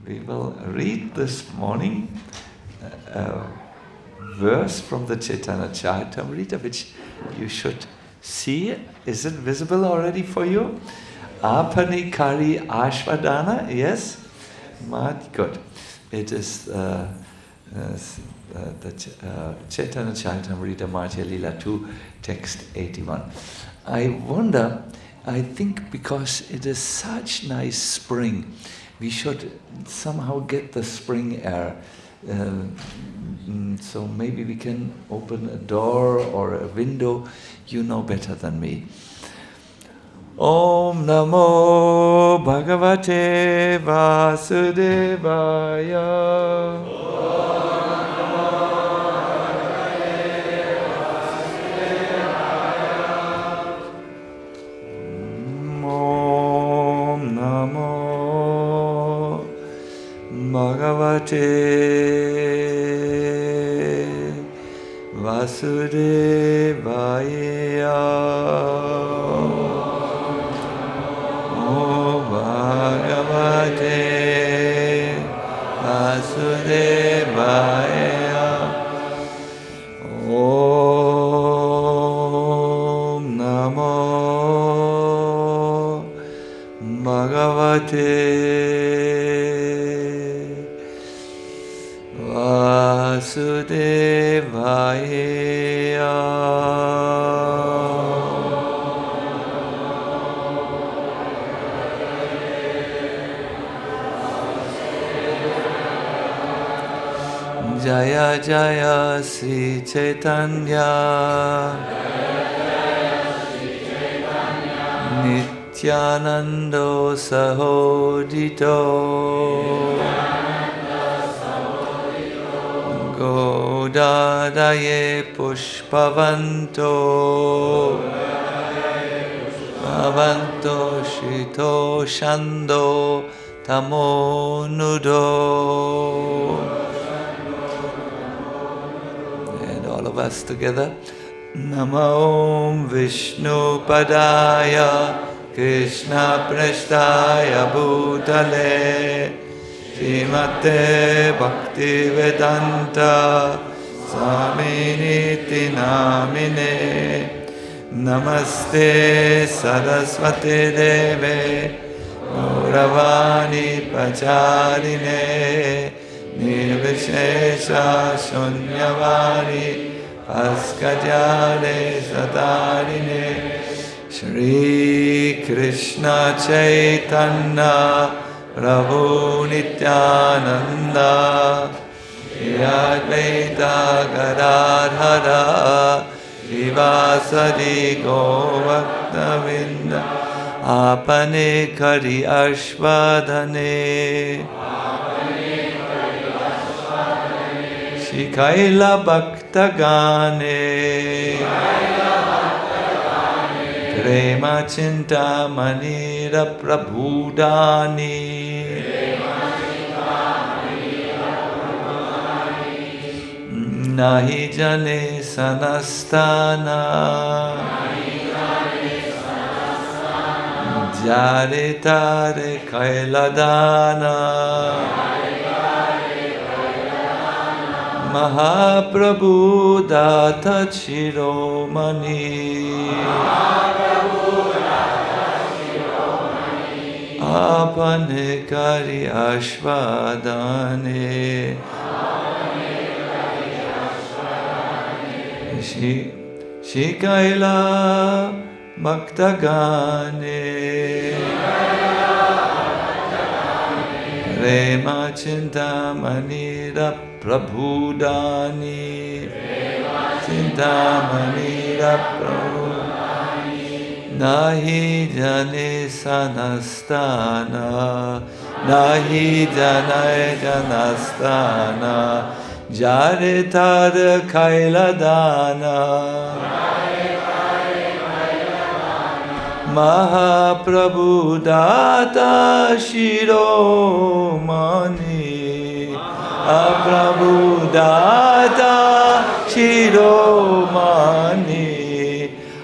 We will read this morning a verse from the Chaitanya Charitamrita, which you should see. Is it visible already for you? Apani Kari Ashvadana, yes? Good. It is the Chaitanya Charitamrita Madhya Lila 2, text 81. I wonder, I think because it is such nice spring, we should somehow get the spring air. So maybe we can open a door or a window. You know better than me. Om Namo Bhagavate Vasudevaya. Bhagavate Vasudevaya. Om Bhagavate Vasudevaya. Om Namo Bhagavate Vasudevaya. Jaya Jaya Sri Chaitanya Nityanando Sahodito Godadaye Pushpavanto Pavanto Shito Shando Tamo Nudo. And all of us together. Namo Vishnu Padaya Krishna Prasthaya Bhutale Srimate Bhaktivedanta Swaminiti Namine Namaste Saraswati Deve Gauravani Pacharine Nirvishesha Shunyavani Paskajale Satarine Shri Krishna Chaitanya Prabhu Nityananda Shri Advaita Gadadhara Shivasadi Govaktavinda Apane Kari Ashvadhane Shikaila Bhaktagane Prema Chinta Manira Prabhudani Nahi Jane Sanastana Jare Tare Kailadana Mahaprabhu Data Chiromani Apane Kari Ashvadane Shikaila Bhaktagane Prema Chintamanira Prabhudani Chintamanira Prabhudani Nahi Jane Sanastana Nahi Jane Janastana Jare Tar Kailadana Mahaprabhu Data Shiromani Mahaprabhu Data Shiromani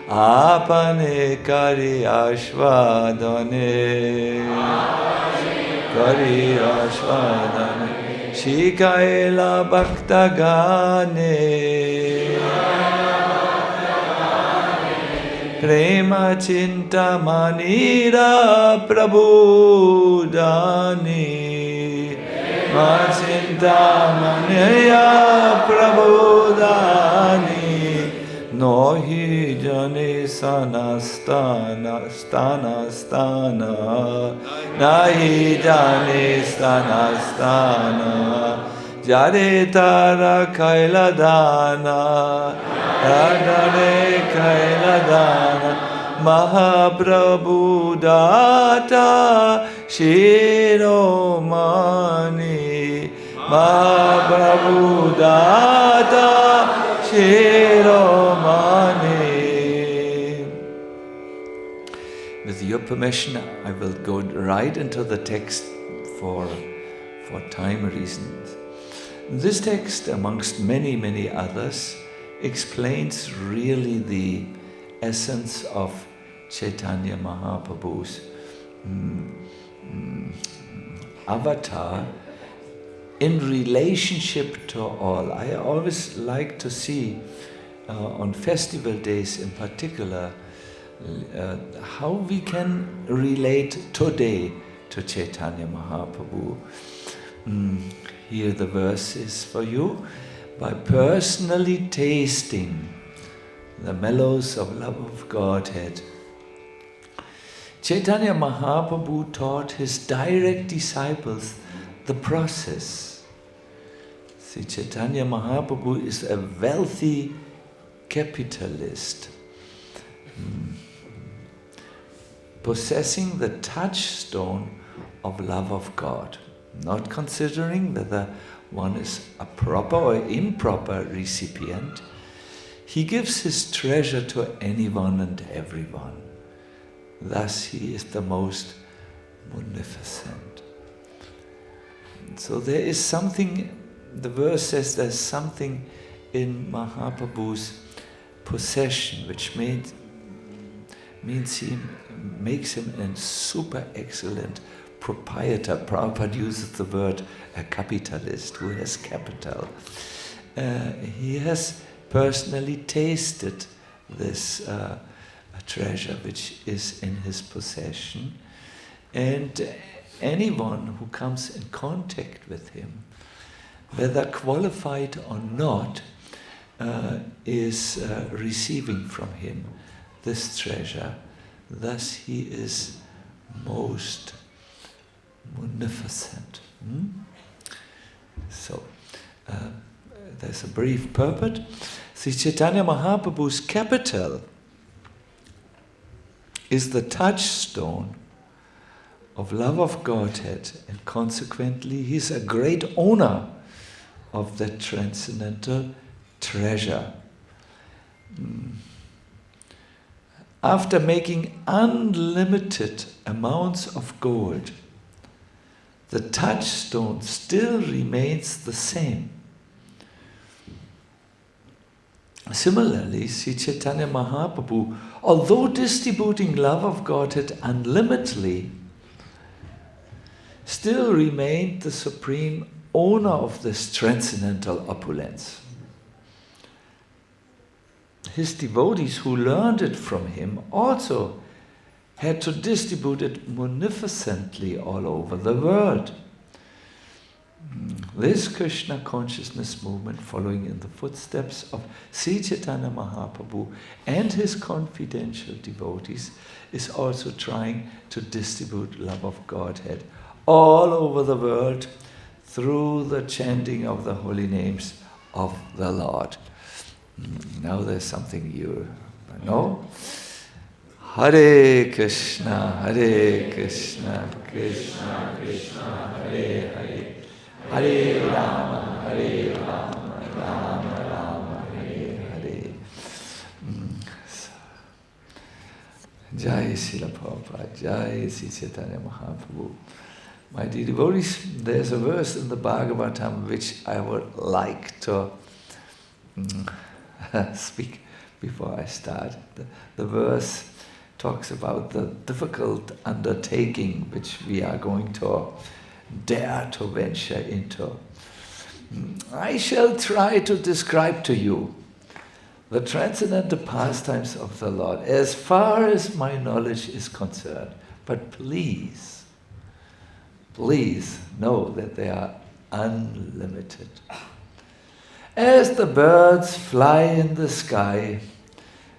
Apane Kari Ashvadane Kari Ashwadane Shikaila Bhaktagane Prema Chinta Manira Prabhudani Machinta Manaya Prabhudani Nohi Jane Sanastana Stana Stana Nahi Jane Stana Stana Jare Tara Kailadana Radhare Kailadana Mahaprabhu Data Shiromani Mahaprabhu Data Shiromani. With your permission, I will go right into the text for time reasons. This text, amongst many others, explains really the essence of Chaitanya Mahaprabhu's avatar in relationship to all. I always like to see on festival days in particular how we can relate today to Chaitanya Mahaprabhu. Here the verse is for you. By personally tasting the mellows of love of Godhead, Chaitanya Mahaprabhu taught his direct disciples the process. See, Chaitanya Mahaprabhu is a wealthy capitalist, possessing the touchstone of love of God, not considering whether one is a proper or improper recipient. He gives his treasure to anyone and everyone. Thus he is the most munificent. So there is something, the verse says there's something in Mahaprabhu's possession which means he makes him a super excellent proprietor. Prabhupada uses the word a capitalist who has capital. He has personally tasted this treasure which is in his possession, and anyone who comes in contact with him, whether qualified or not, is receiving from him this treasure. Thus he is most munificent. So, there's a brief purport. See, Chaitanya Mahaprabhu's capital is the touchstone of love of Godhead, and consequently he is a great owner of that transcendental treasure. After making unlimited amounts of gold, the touchstone still remains the same. Similarly, Sri Chaitanya Mahaprabhu, although distributing love of Godhead unlimitedly, still remained the supreme owner of this transcendental opulence. His devotees who learned it from him also had to distribute it munificently all over the world. This Krishna consciousness movement, following in the footsteps of Sri Chaitanya Mahaprabhu and his confidential devotees, is also trying to distribute love of Godhead all over the world through the chanting of the holy names of the Lord. Now there's something you know. Hare Krishna, Krishna Krishna, Hare Hare, Hare Rama, Rama Rama, Hare Hare. Jai Srila Prabhupada, Jai Sri Chaitanya Mahaprabhu. My dear devotees, there's a verse in the Bhagavatam which I would like to speak before I start. The verse talks about the difficult undertaking which we are going to dare to venture into. I shall try to describe to you the transcendental pastimes of the Lord as far as my knowledge is concerned. But please know that they are unlimited. As the birds fly in the sky,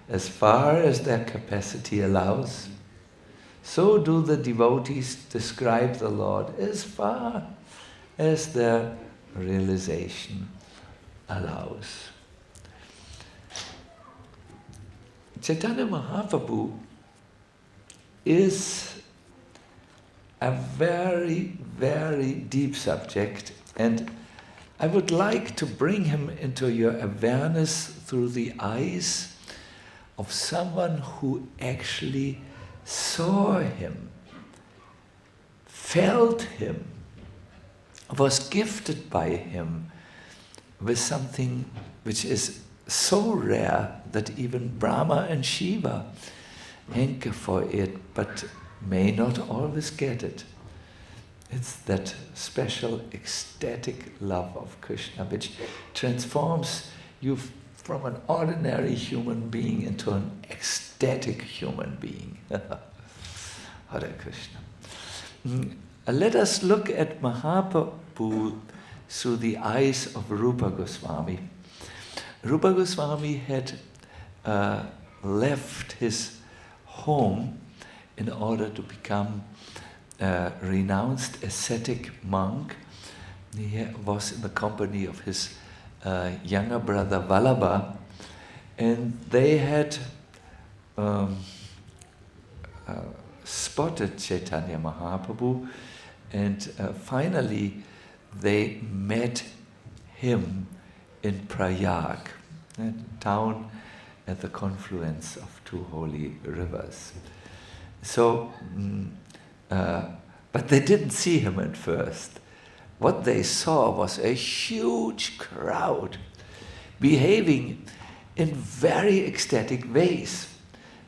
as far as their capacity allows, so do the devotees describe the Lord as far as their realization allows. Chaitanya Mahaprabhu is a very, very deep subject, and I would like to bring him into your awareness through the eyes of someone who actually saw him, felt him, was gifted by him with something which is so rare that even Brahma and Shiva hanker for it, but may not always get it. It's that special ecstatic love of Krishna which transforms you from an ordinary human being into an ecstatic human being. Hare Krishna. Let us look at Mahaprabhu through the eyes of Rupa Goswami. Rupa Goswami had left his home in order to become a renounced ascetic monk. He was in the company of his younger brother Vallabha, and they had spotted Chaitanya Mahaprabhu, and finally they met him in Prayag, a town at the confluence of two holy rivers. So, but they didn't see him at first. What they saw was a huge crowd behaving in very ecstatic ways.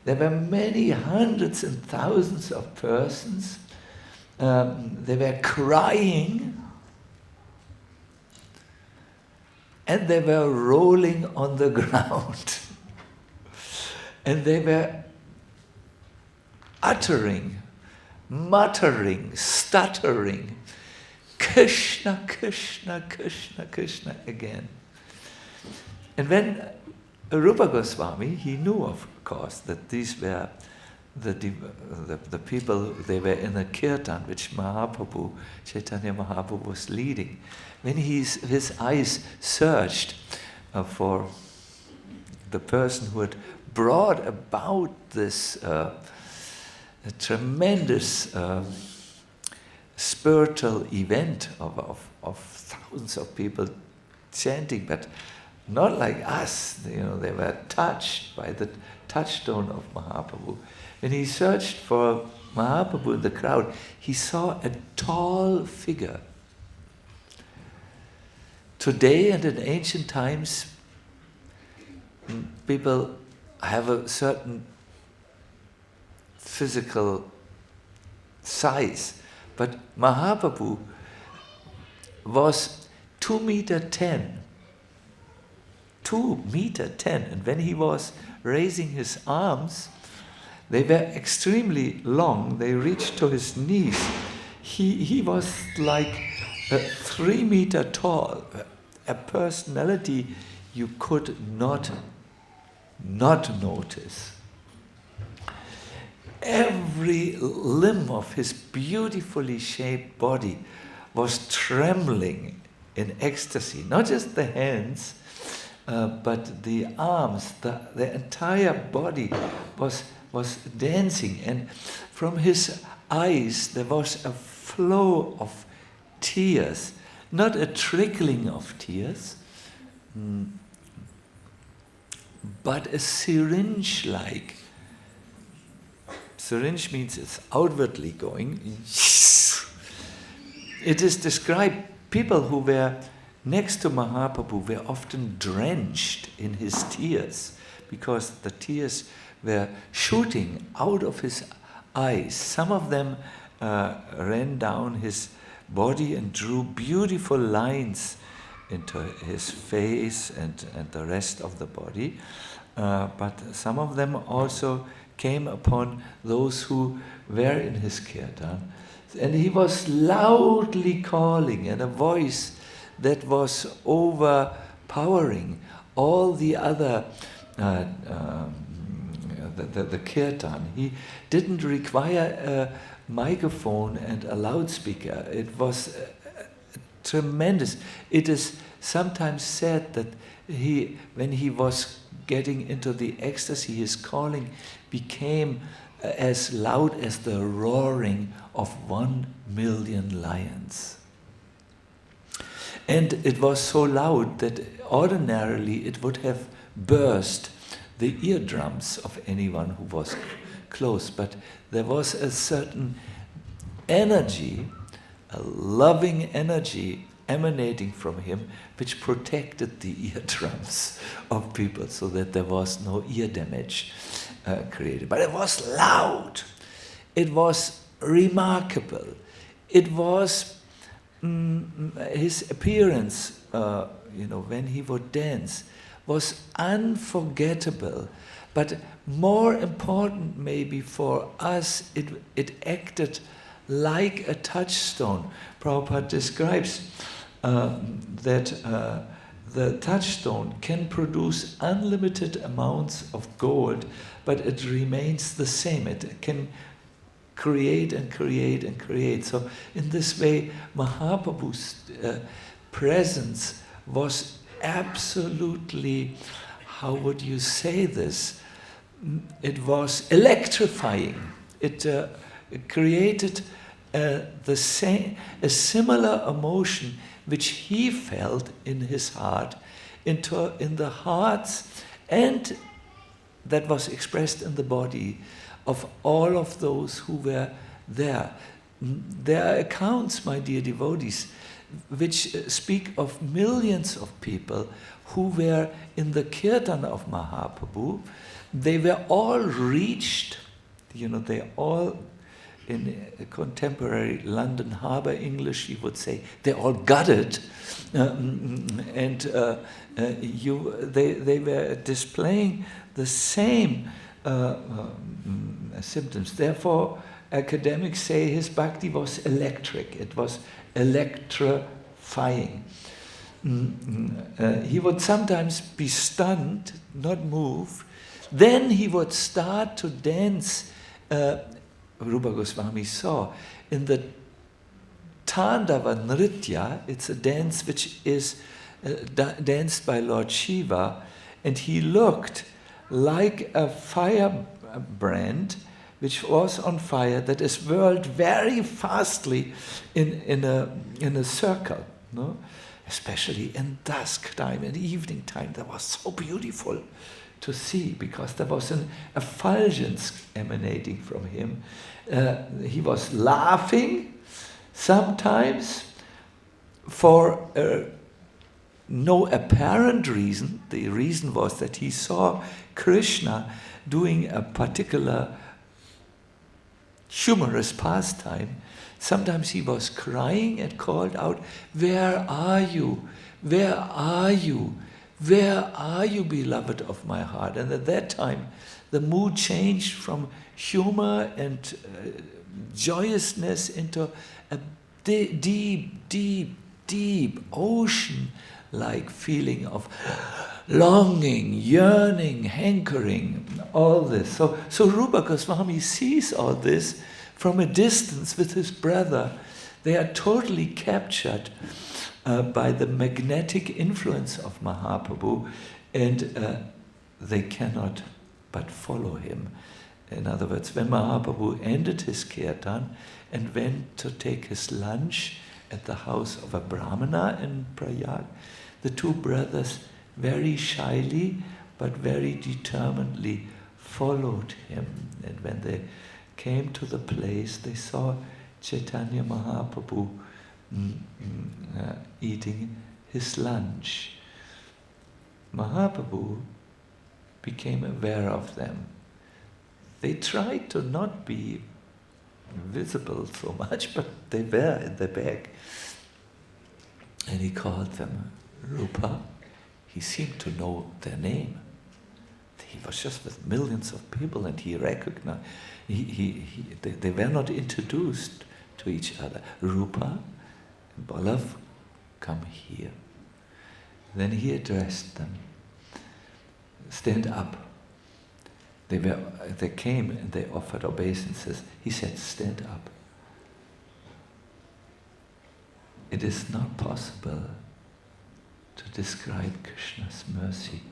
There were many hundreds and thousands of persons. They were crying, and they were rolling on the ground. And they were uttering, muttering, stuttering, Krishna, Krishna, Krishna, Krishna again. And when Rupa Goswami, he knew, of course, that these were the people, they were in a kirtan which Mahaprabhu, Chaitanya Mahaprabhu was leading. When his eyes searched for the person who had brought about this tremendous spiritual event of thousands of people chanting, but not like us, they were touched by the touchstone of Mahaprabhu. When he searched for Mahaprabhu in the crowd, he saw a tall figure. Today and in ancient times, people have a certain physical size, but Mahaprabhu was 2'10". 2'10", and when he was raising his arms, they were extremely long. They reached to his knees. He was like 3 meter tall, a personality you could not notice. Every limb of his beautifully shaped body was trembling in ecstasy. Not just the hands, but the arms, the entire body was dancing, and from his eyes there was a flow of tears, not a trickling of tears, but a syringe-like. Syringe means it's outwardly going. It is described, people who were next to Mahaprabhu were often drenched in his tears, because the tears were shooting out of his eyes. Some of them ran down his body and drew beautiful lines into his face and the rest of the body. But some of them also came upon those who were in his kirtan. And he was loudly calling in a voice that was overpowering all the other the kirtan. He didn't require a microphone and a loudspeaker. It was tremendous. It is sometimes said that when he was getting into the ecstasy, his calling became as loud as the roaring of 1 million lions. And it was so loud that ordinarily it would have burst the eardrums of anyone who was close. But there was a certain energy, a loving energy emanating from him, which protected the eardrums of people so that there was no ear damage created. But it was loud. It was remarkable. It was his appearance, when he would dance, was unforgettable. But more important maybe for us, it acted like a touchstone. Prabhupada describes that the touchstone can produce unlimited amounts of gold, but it remains the same. It can create and create and create. So in this way, Mahaprabhu's presence was absolutely, how would you say this? It was electrifying. It created a similar emotion which he felt in his heart, in the hearts, and that was expressed in the body of all of those who were there. There are accounts, my dear devotees, which speak of millions of people who were in the kirtan of Mahaprabhu. They were all reached, they all, in contemporary London Harbour English, you would say, they all got it, and they were displaying the same symptoms. Therefore, academics say his bhakti was electric. It was electrifying. He would sometimes be stunned, not moved. Then he would start to dance. Rupa Goswami saw in the Tandava Nritya, it's a dance which is danced by Lord Shiva, and he looked like a firebrand which was on fire that is whirled very fastly in a circle, no? Especially in dusk time, in evening time. That was so beautiful to see, because there was an effulgence emanating from him. He was laughing sometimes for no apparent reason. The reason was that he saw Krishna doing a particular humorous pastime. Sometimes he was crying and called out, "Where are you? Where are you? Where are you, beloved of my heart?" And at that time, the mood changed from humor and joyousness into a deep, deep, deep ocean-like feeling of longing, yearning, hankering, all this. So Rupa Goswami sees all this from a distance with his brother. They are totally captured by the magnetic influence of Mahaprabhu, and they cannot but follow him. In other words, when Mahaprabhu ended his kirtan and went to take his lunch at the house of a Brahmana in Prayag, the two brothers very shyly but very determinedly followed him. And when they came to the place, they saw Chaitanya Mahaprabhu eating his lunch. Mahaprabhu became aware of them. They tried to not be visible so much, but they were in the bag. And he called them Rupa. He seemed to know their name. He was just with millions of people, and he recognized. They were not introduced to each other. Rupa and Balav, come here. Then he addressed them. Stand up. They came and they offered obeisances. He said, stand up. It is not possible to describe Krishna's mercy,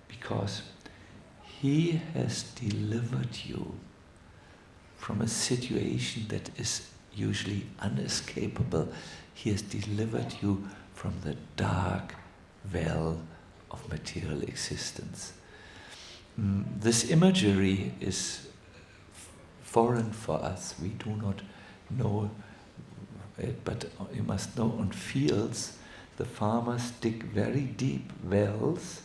because he has delivered you from a situation that is usually unescapable. He has delivered you from the dark well of material existence. This imagery is foreign for us. We do not know it, but you must know, on fields the farmers dig very deep wells,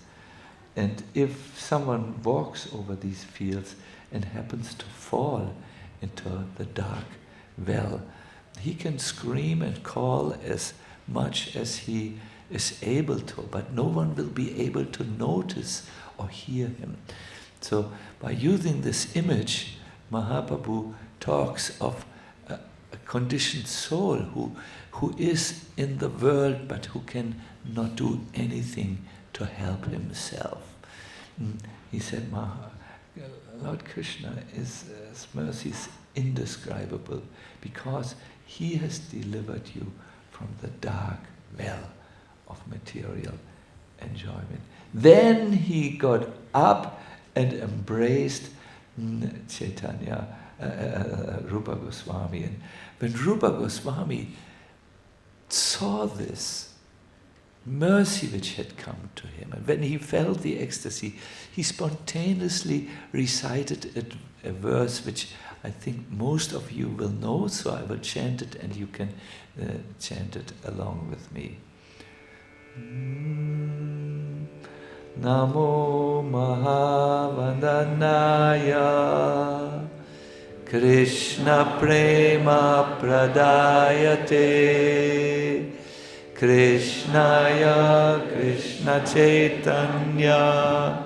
and if someone walks over these fields and happens to fall into the dark well, he can scream and call as much as he is able to, but no one will be able to notice or hear him. So by using this image, Mahaprabhu talks of a conditioned soul who is in the world but who can not do anything to help himself. He said, Lord Krishna his mercy is indescribable, because he has delivered you from the dark well of material enjoyment. Then he got up and embraced Chaitanya, Rupa Goswami. And when Rupa Goswami saw this mercy which had come to him, and when he felt the ecstasy, he spontaneously recited a verse which I think most of you will know, so I will chant it and you can chant it along with me. Namo Mahavandanaya Krishna Prema Pradayate Krishnaya Krishna Chaitanya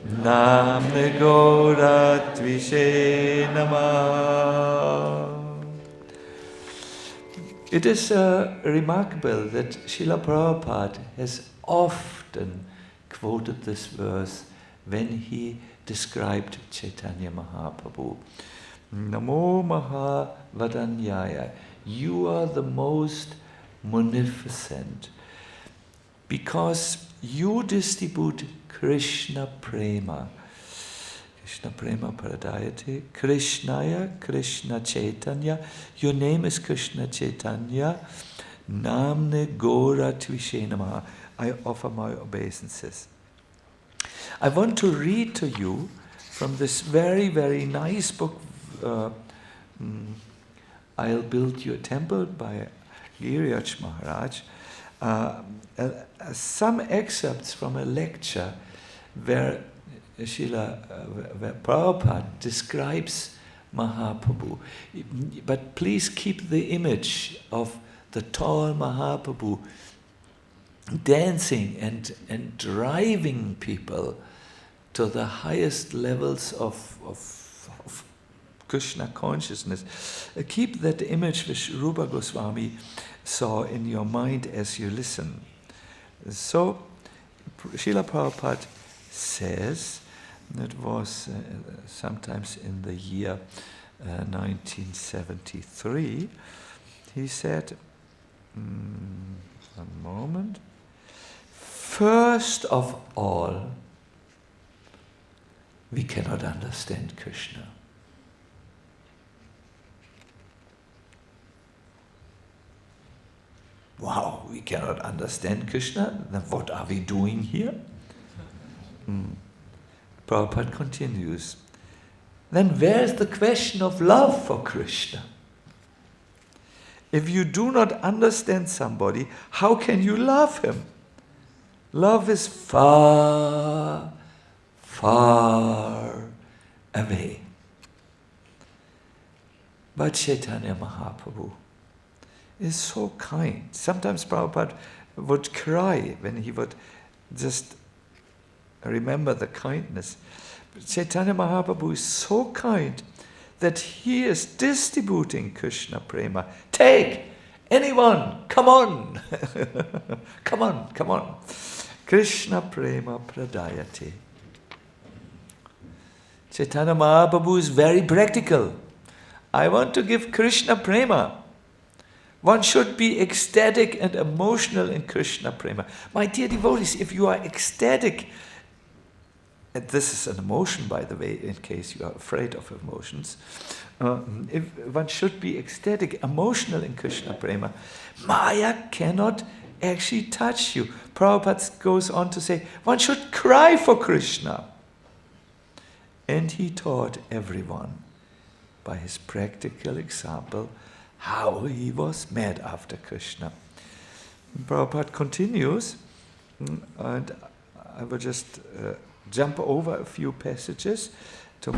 Namne Gaura Tvishe Namah. It is remarkable that Srila Prabhupada has often quoted this verse when he described Chaitanya Mahaprabhu. Namo Mahavadanyaya, you are the most munificent, because you distribute Krishna Prema. Krishna Prema Paradayate, Krishnaya, Krishna Chaitanya. Your name is Krishna Chaitanya. Namne Gaura Tvishe Namaha. I offer my obeisances. I want to read to you from this very, very nice book, I'll Build You a Temple by Giriraj Maharaj. Some excerpts from a lecture where where Prabhupada describes Mahaprabhu. But please keep the image of the tall Mahaprabhu dancing and driving people to the highest levels of Krishna consciousness. Keep that image which Rupa Goswami saw in your mind as you listen. So, Srila Prabhupada says, it was sometimes in the year 1973, he said, one moment, first of all, we cannot understand Krishna. Wow, we cannot understand Krishna? Then what are we doing here? Prabhupada continues. Then where's the question of love for Krishna? If you do not understand somebody, how can you love him? Love is far, far away. But Chaitanya Mahaprabhu is so kind. Sometimes Prabhupada would cry when he would just remember the kindness. Chaitanya Mahaprabhu is so kind that he is distributing Krishna Prema. Take! Anyone! Come on! Come on, come on. Krishna Prema Pradayate. Chaitanya Mahaprabhu is very practical. I want to give Krishna Prema. One should be ecstatic and emotional in Krishna Prema. My dear devotees, if you are ecstatic, and this is an emotion, by the way, in case you are afraid of emotions, if one should be ecstatic, emotional in Krishna Prema, Maya cannot actually touch you. Prabhupada goes on to say, one should cry for Krishna. And he taught everyone, by his practical example, how he was mad after Krishna. Prabhupada continues, and I will just jump over a few passages to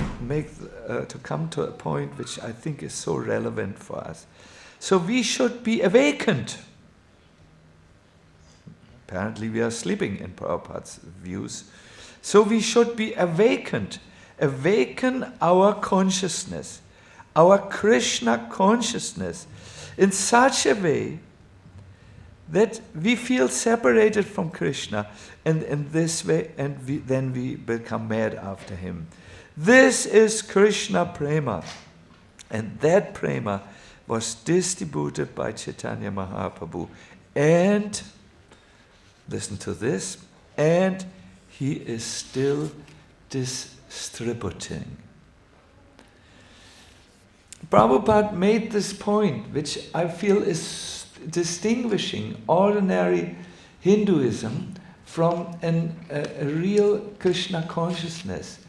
come to a point which I think is so relevant for us. So we should be awakened. Apparently we are sleeping in Prabhupada's views. So we should be awakened. Awaken our consciousness, our Krishna consciousness, in such a way that we feel separated from Krishna, and in this way, then we become mad after him. This is Krishna Prema, and that Prema was distributed by Chaitanya Mahaprabhu. And, listen to this, and he is still distributing. Prabhupada made this point, which I feel is distinguishing ordinary Hinduism from a real Krishna consciousness.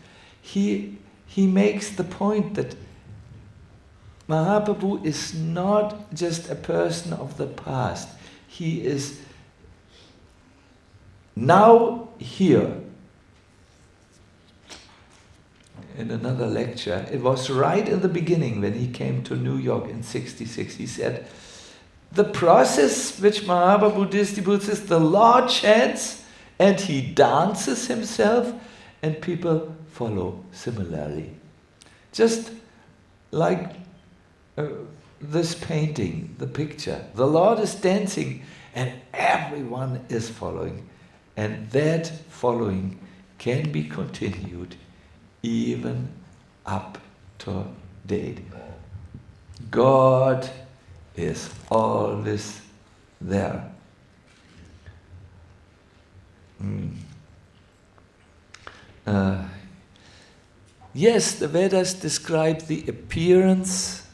He makes the point that Mahaprabhu is not just a person of the past. He is now here. In another lecture, it was right in the beginning when he came to New York in '66. He said, the process which Mahaprabhu distributes is the Lord chants and he dances himself and people follow similarly. Just like this painting, the picture. The Lord is dancing and everyone is following. And that following can be continued even up to date. God is always there. Yes, the Vedas describe the appearance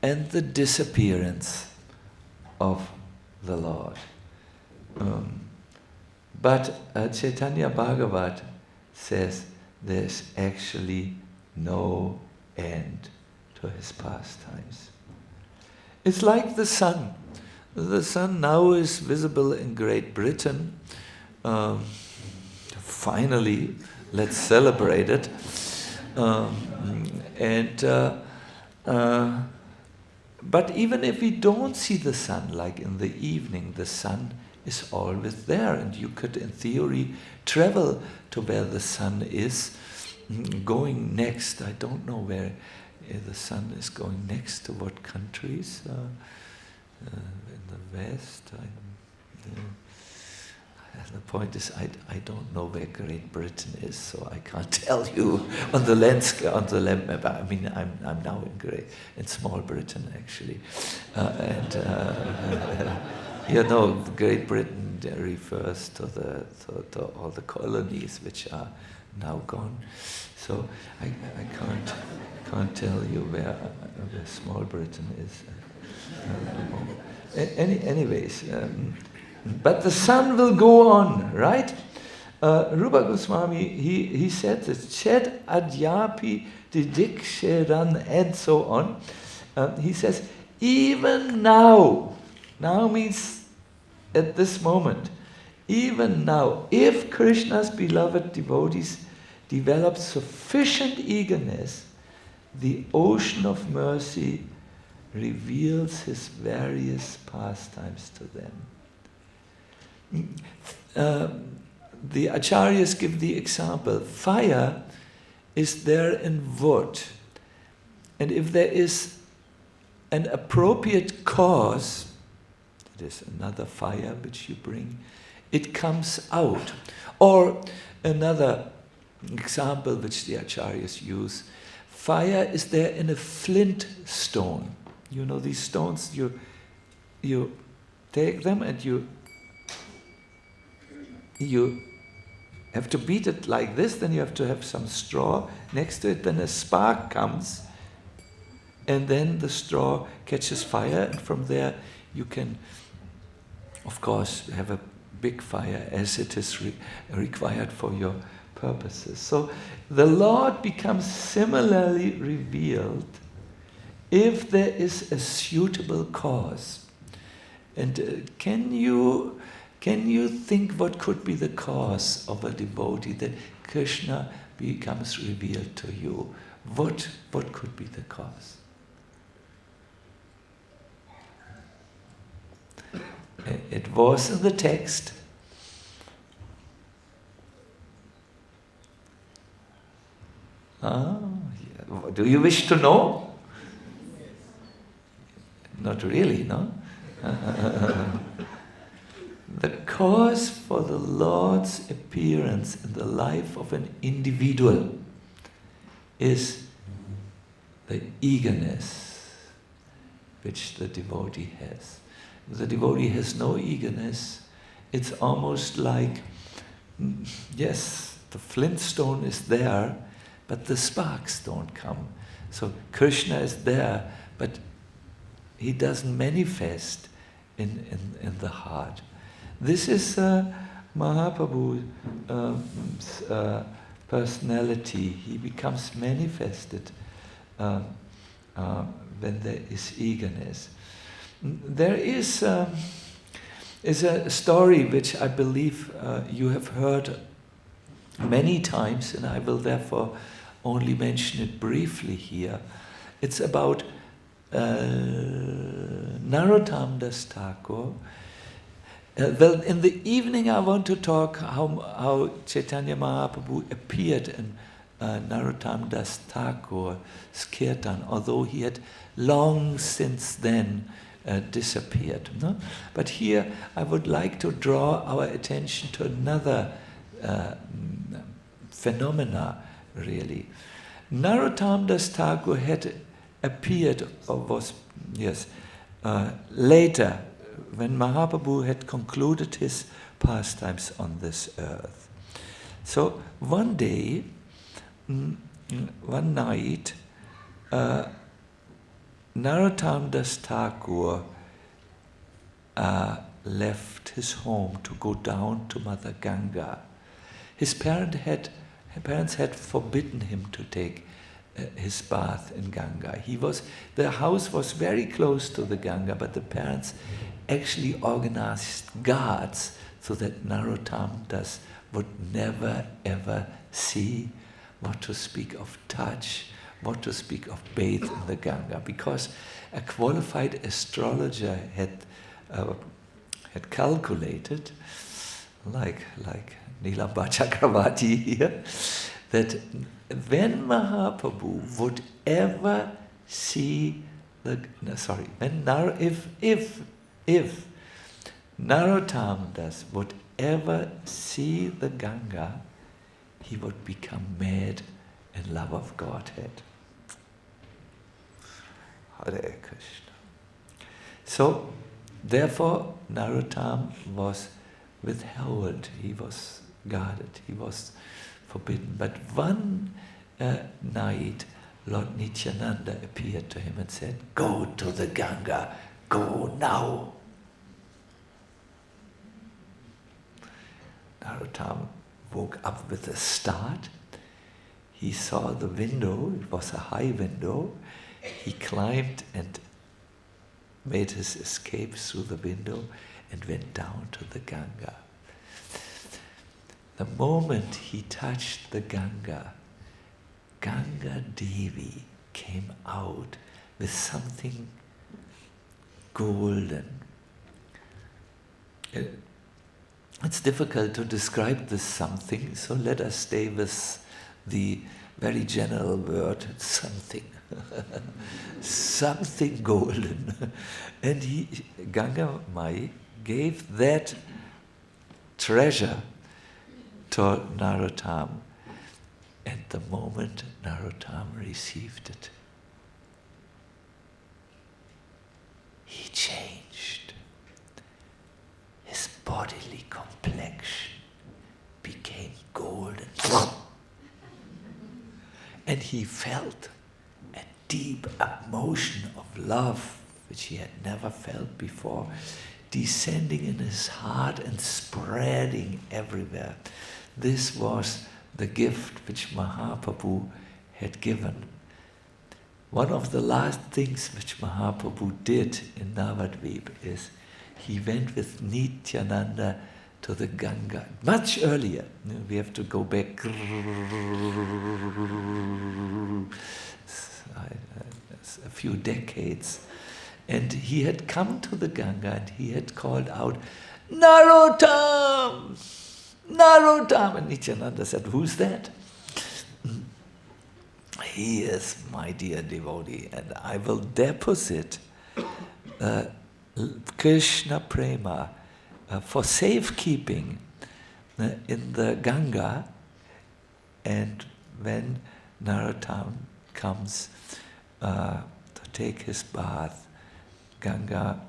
and the disappearance of the Lord. But Chaitanya Bhagavat says there's actually no end to his pastimes. It's like the sun. The sun now is visible in Great Britain. Finally, let's celebrate it. But even if we don't see the sun, like in the evening, the sun is always there, and you could, in theory, travel to where the sun is going next. I don't know where the sun is going next, to what countries. In the West. The point is, I don't know where Great Britain is, so I can't tell you on the landscape, on the land map. I mean, I'm now in Small Britain actually, Great Britain refers to all the colonies which are now gone. So I can't tell you where Small Britain is. Anyways. But the sun will go on, right? Rupa Goswami, he said this, Chet Adyapi Didiksheran, and so on. He says, even now means at this moment, even now, if Krishna's beloved devotees develop sufficient eagerness, the ocean of mercy reveals his various pastimes to them. The acharyas give the example. Fire is there in wood, and if there is an appropriate cause, it is another fire which you bring, it comes out. Or another example which the acharyas use, fire is there in a flint stone. You know these stones, you take them and you have to beat it like this, then you have to have some straw next to it, then a spark comes, and then the straw catches fire, and from there you can, of course, have a big fire as it is required for your purposes. So the Lord becomes similarly revealed if there is a suitable cause. And can you think what could be the cause of a devotee that Krishna becomes revealed to you? What could be the cause? It was in the text. Do you wish to know? Not really, no? The cause for the Lord's appearance in the life of an individual is the eagerness which the devotee has. If the devotee has no eagerness, it's almost like, yes, the flintstone is there, but the sparks don't come. So Krishna is there, but he doesn't manifest in the heart. This is Mahaprabhu's personality. He becomes manifested when there is eagerness. There is a story which I believe you have heard many times, and I will therefore only mention it briefly here. It's about Narottam Das Thakur. Well, in the evening I want to talk how Chaitanya Mahaprabhu appeared in Narottam Das Thakur's kirtan, although he had long since then disappeared. No? But here I would like to draw our attention to another phenomena, really. Narottam Das Thakur had appeared, or was, later, when Mahaprabhu had concluded his pastimes on this earth. So one day, one night, Narottam Das Thakur left his home to go down to Mother Ganga. His parents had forbidden him to take his bath in Ganga. The house was very close to the Ganga, but the parents actually organized guards so that Narottam Das would never ever see, what to speak of touch, what to speak of bathe in the Ganga, because a qualified astrologer had calculated, like Nilamba Chakravarti here, that when Mahaprabhu would ever see if Narottam Das would ever see the Ganga, he would become mad in love of Godhead. Hare Krishna. So, therefore, Narottam was withheld. He was guarded. He was forbidden. But one night, Lord Nityananda appeared to him and said, "Go to the Ganga. Go now." Narottam woke up with a start. He saw the window. It was a high window. He climbed and made his escape through the window and went down to the Ganga. The moment he touched the Ganga, Ganga Devi came out with something golden. It's difficult to describe this something, so let us stay with the very general word, something. Something golden. And Ganga Mai gave that treasure to Narottam. And the moment Narottam received it, he changed. His bodily complexion became golden. And he felt a deep emotion of love, which he had never felt before, descending in his heart and spreading everywhere. This was the gift which Mahaprabhu had given. One of the last things which Mahaprabhu did in Navadvip is he went with Nityananda to the Ganga, much earlier. We have to go back a few decades. And he had come to the Ganga and he had called out, Narottam! Narottam! And Nityananda said, who's that? He is my dear devotee, and I will deposit Krishna Prema for safekeeping in the Ganga, and when Narottam comes to take his bath, Ganga,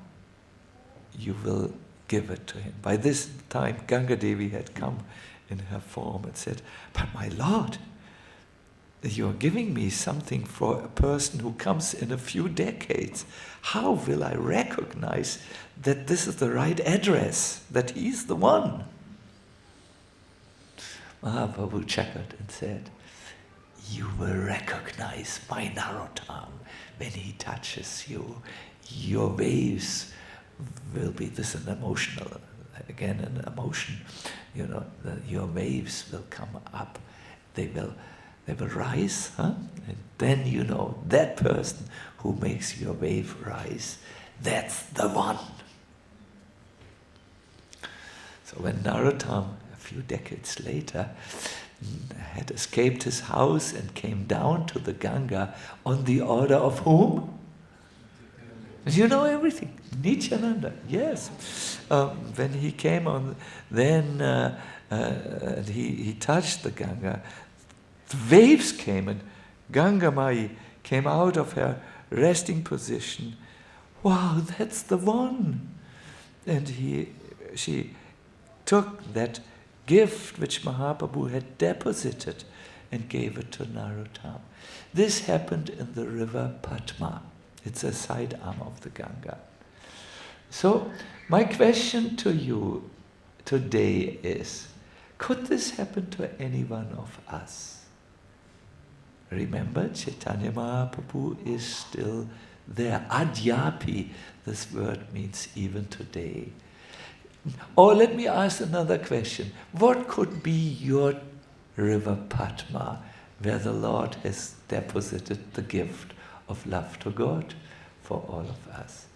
you will give it to him. By this time, Ganga Devi had come in her form and said, but my Lord, you're giving me something for a person who comes in a few decades. How will I recognize that this is the right address, that he's the one? Mahaprabhu chuckled and said, you will recognize my Narottam when he touches you. Your waves will be, this is an emotional, again an emotion, you know, your waves will come up, they will rise, huh? And then you know, that person who makes your wave rise, that's the one. So when Narottam, a few decades later, had escaped his house and came down to the Ganga on the order of whom? You know everything. Nityananda, yes. When he came on, then he touched the Ganga. The waves came and Ganga Mai came out of her resting position. Wow, that's the one. And she took that gift which Mahaprabhu had deposited and gave it to Narottam. This happened in the river Padma. It's a side arm of the Ganga. So my question to you today is, could this happen to any one of us? Remember, Chaitanya Mahaprabhu is still there. Adyapi, this word means even today. Or let me ask another question. What could be your river Padma, where the Lord has deposited the gift of love to God for all of us?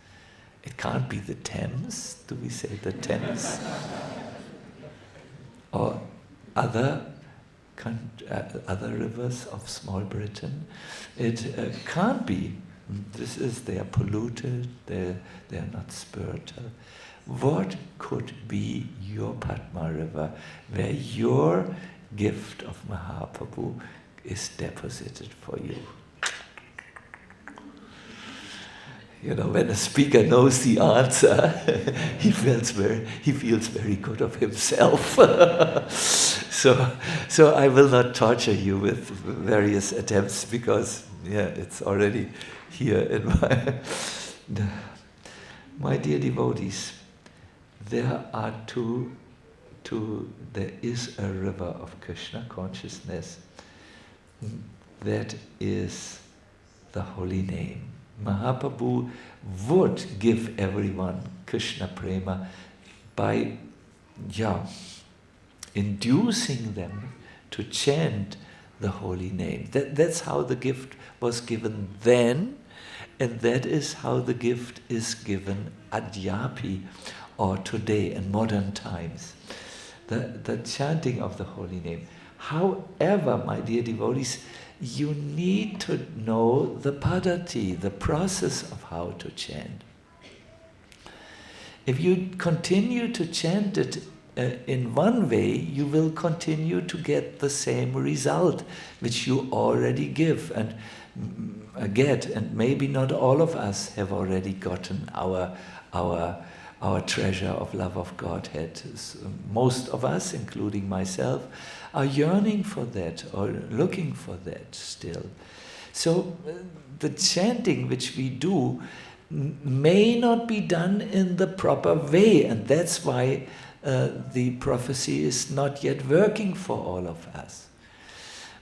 It can't be the Thames. Do we say the Thames? Or other rivers of small Britain? It can't be. They are polluted, they are not spiritual. What could be your Padma river where your gift of Mahaprabhu is deposited for you? You know, when a speaker knows the answer, he feels very good of himself. So I will not torture you with various attempts because it's already here in my dear devotees. There is a river of Krishna consciousness that is the holy name. Mahaprabhu would give everyone Krishna Prema by inducing them to chant the holy name. That's how the gift was given then, and that is how the gift is given adyapi, or today in modern times. The chanting of the holy name. However, my dear devotees, you need to know the padati, the process of how to chant. If you continue to chant it in one way, you will continue to get the same result which you already give and get. And maybe not all of us have already gotten our treasure of love of Godhead. Most of us, including myself, are yearning for that or looking for that still. So the chanting which we do may not be done in the proper way, and that's why the prophecy is not yet working for all of us.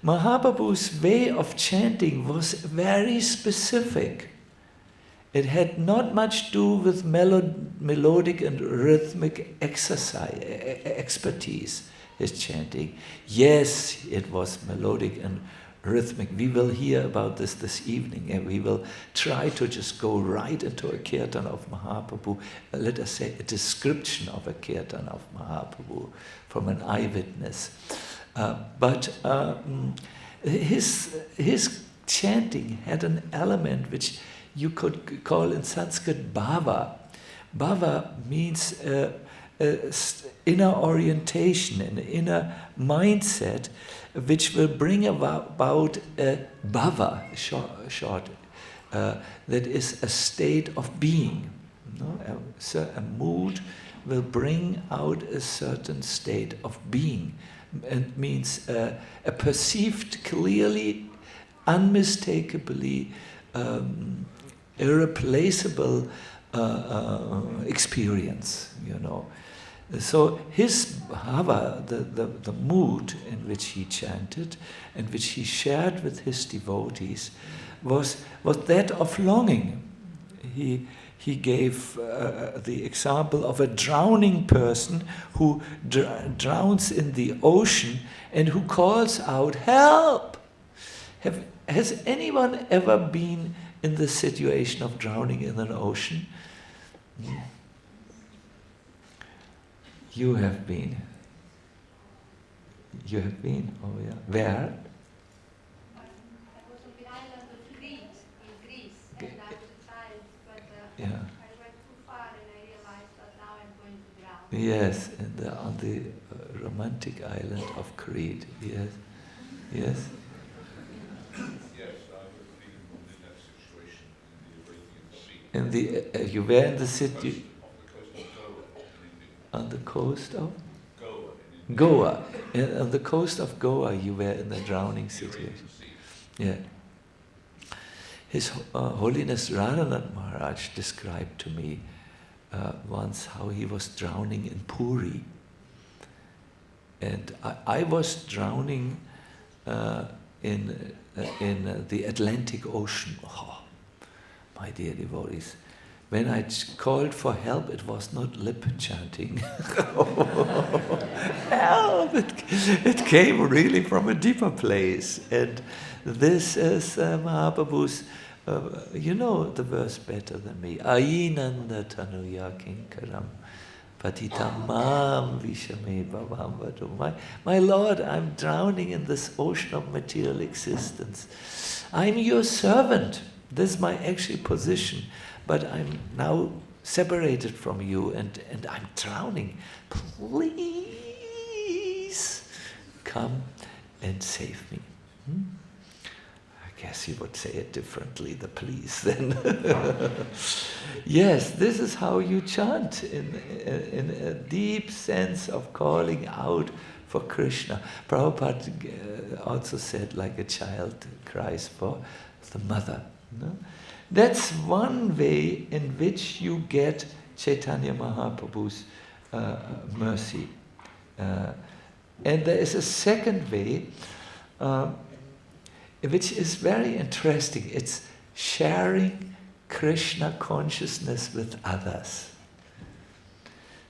Mahaprabhu's way of chanting was very specific. It had not much to do with melodic and rhythmic expertise, his chanting. Yes, it was melodic and rhythmic. We will hear about this evening, and we will try to just go right into a kirtan of Mahaprabhu, let us say a description of a kirtan of Mahaprabhu from an eyewitness. But his chanting had an element which you could call in Sanskrit bhava. Bhava means inner orientation, an inner mindset which will bring about bhava, short, that is a state of being. A mood will bring out a certain state of being. It means a perceived, clearly, unmistakably, irreplaceable experience, So his bhava, the mood in which he chanted and which he shared with his devotees was that of longing. He gave the example of a drowning person who drowns in the ocean and who calls out, "Help!" Has anyone ever been in the situation of drowning in an ocean? You have been. You have been? Oh yeah. Where? I was on the island of Crete in Greece, and I was a child, but I went too far and I realized that now I'm going to drown. Yes, on the romantic island of Crete. Yes. Yes. In the you were in the city on the coast of Goa. On the coast of Goa, you were in the drowning situation. Yeah. His Holiness Radhanath Maharaj described to me once how he was drowning in Puri, and I was drowning in the Atlantic Ocean. Oh, my dear devotees, when I called for help, it was not lip chanting. Help! It came really from a deeper place. And this is Mahaprabhu's, you know the verse better than me. Ainanda tanuya kinkaram patitam mam vishame bhavam vadu. My Lord, I'm drowning in this ocean of material existence. I'm your servant. This is my actual position, but I'm now separated from you and I'm drowning. Please come and save me. I guess he would say it differently, the please then. Yes, this is how you chant in a deep sense of calling out for Krishna. Prabhupada also said, like a child cries for the mother. No? That's one way in which you get Chaitanya Mahaprabhu's mercy. And there is a second way which is very interesting. It's sharing Krishna consciousness with others.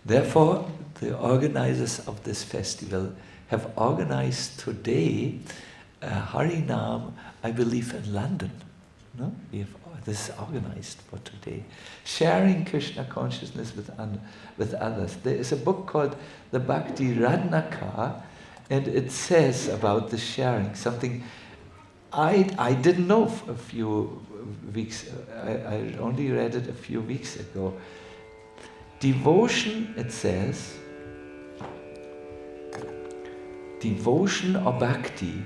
Therefore, the organizers of this festival have organized today Harinam, I believe, in London. No? This is organized for today. Sharing Krishna consciousness with others. There is a book called the Bhakti Ratnakar, and it says about the sharing something I didn't know a few weeks. I only read it a few weeks ago. Devotion, it says, devotion or bhakti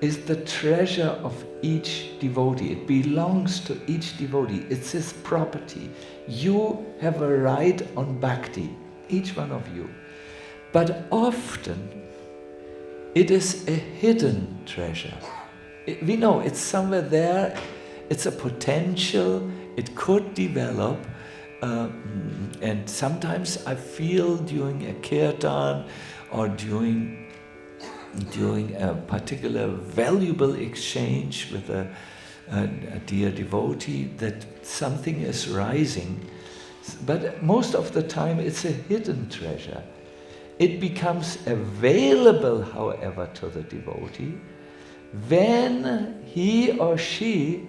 is the treasure of each devotee. It belongs to each devotee. It's his property. You have a right on bhakti, each one of you. But often it is a hidden treasure. We know it's somewhere there. It's a potential. It could develop. And sometimes I feel during a kirtan or during a particular valuable exchange with a dear devotee that something is rising. But most of the time it's a hidden treasure. It becomes available, however, to the devotee when he or she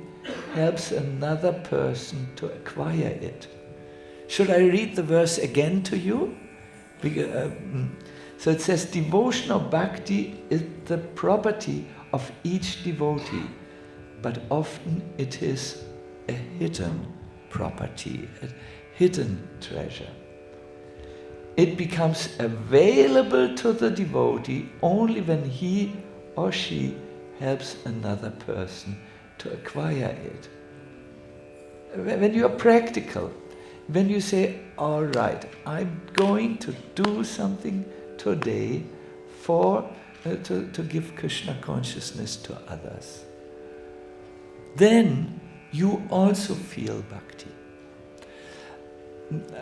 helps another person to acquire it. Should I read the verse again to you? So it says, devotion or bhakti is the property of each devotee, but often it is a hidden property, a hidden treasure. It becomes available to the devotee only when he or she helps another person to acquire it. When you are practical, when you say, all right, I'm going to do something today to give Krishna consciousness to others, then you also feel bhakti.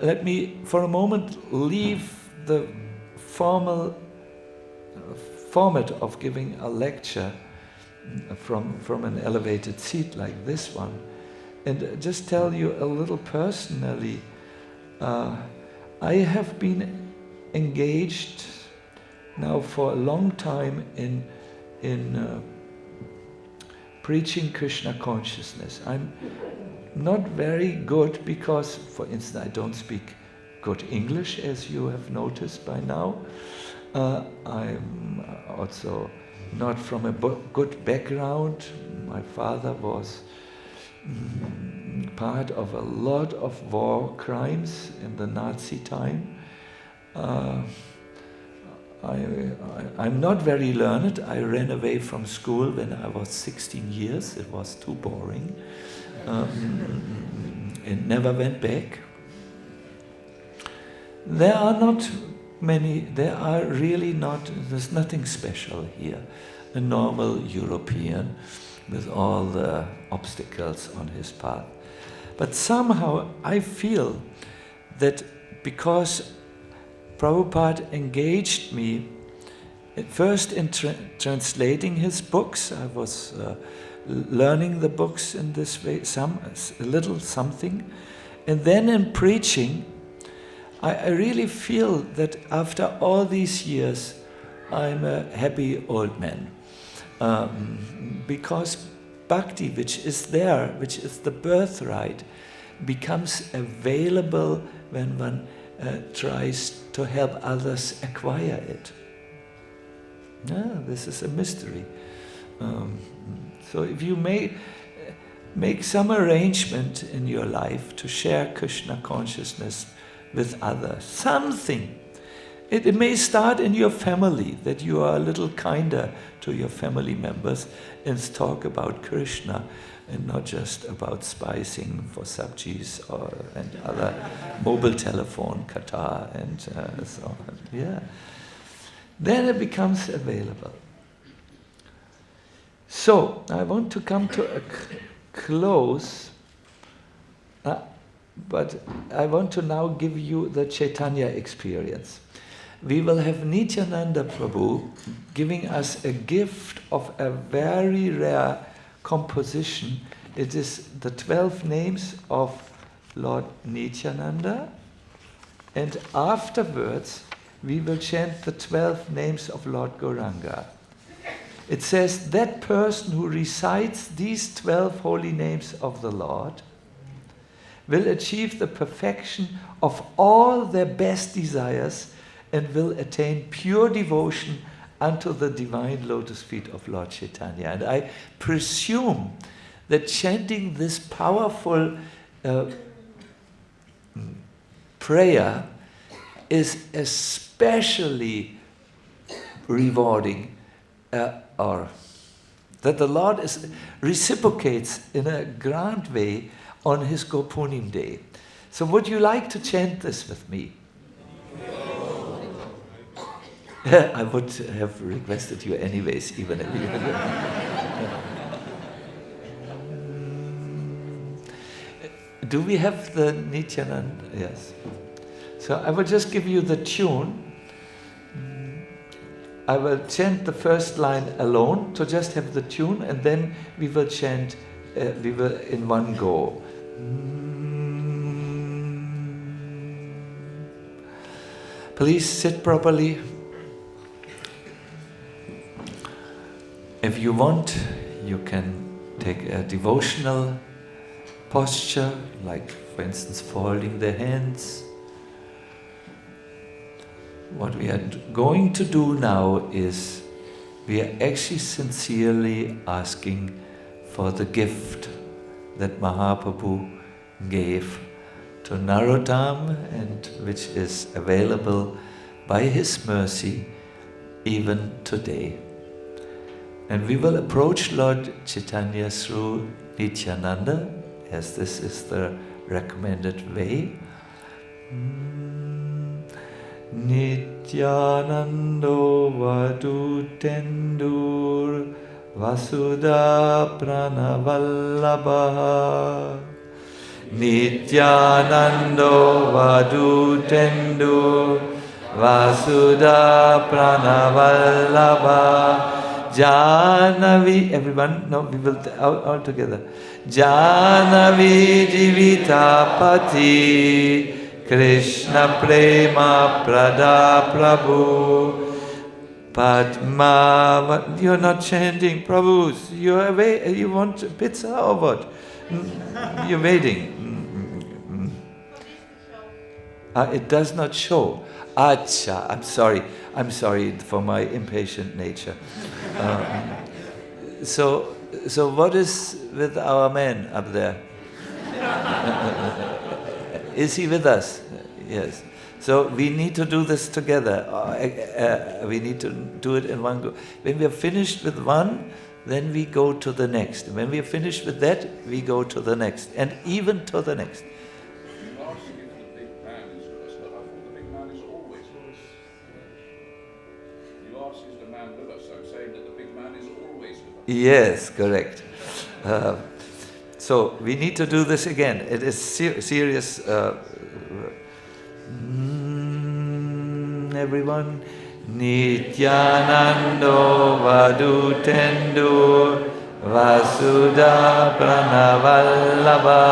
Let me for a moment leave the formal format of giving a lecture from an elevated seat like this one, and just tell you a little personally. I have been engaged now for a long time in preaching Krishna consciousness. I'm not very good because, for instance, I don't speak good English, as you have noticed by now. I'm also not from a good background. My father was part of a lot of war crimes in the Nazi time. I'm not very learned. I ran away from school when I was 16 years. It was too boring. And never went back. There are not many, there are really not, there's nothing special here. A normal European with all the obstacles on his path. But somehow I feel that because Prabhupada engaged me at first in translating his books, I was learning the books in this way, a little something, and then in preaching, I really feel that after all these years, I'm a happy old man. Because bhakti, which is there, which is the birthright, becomes available when one tries to help others acquire it. This is a mystery. So if you make some arrangement in your life to share Krishna consciousness with others, something. It may start in your family, that you are a little kinder to your family members and talk about Krishna and not just about spicing for sabjis and other mobile telephone, kata and so on. Yeah. Then it becomes available. So, I want to come to a close, but I want to now give you the Chaitanya experience. We will have Nityananda Prabhu giving us a gift of a very rare composition. It is the 12 names of Lord Nityananda, and afterwards we will chant the 12 names of Lord Gauranga. It says, that person who recites these 12 holy names of the Lord will achieve the perfection of all their best desires and will attain pure devotion unto the divine lotus feet of Lord Chaitanya. And I presume that chanting this powerful prayer is especially rewarding, or that the Lord reciprocates in a grand way on his Gopunim day. So would you like to chant this with me? I would have requested you anyways, even if you... Do we have the Nityananda? Yes. So I will just give you the tune. I will chant the first line alone, to just have the tune, and then we will chant, we will in one go. Please sit properly. If you want, you can take a devotional posture, like for instance folding the hands. What we are going to do now is we are actually sincerely asking for the gift that Mahaprabhu gave to Narottam, and which is available by his mercy even today. And we will approach Lord Chaitanya through Nityananda, as this is the recommended way. Nityanando vadutendur vasudha pranavallabha. Nityanando vadutendur vasudha pranavallabha. Janavi, everyone, no, we will all together. Janavi jivitapati Krishna prema prada Prabhu Padma. You're not chanting, Prabhus. You're away. You want pizza or what? You're waiting. It does not show. Acha, I'm sorry. I'm sorry for my impatient nature. So what is with our man up there? Is he with us? Yes. So we need to do this together. We need to do it in one go. When we are finished with one, then we go to the next. When we are finished with that, we go to the next, and even to the next. Yes, correct. So we need to do this again. It is serious. Everyone. Nityanando vadutendur vasudha pranavallabha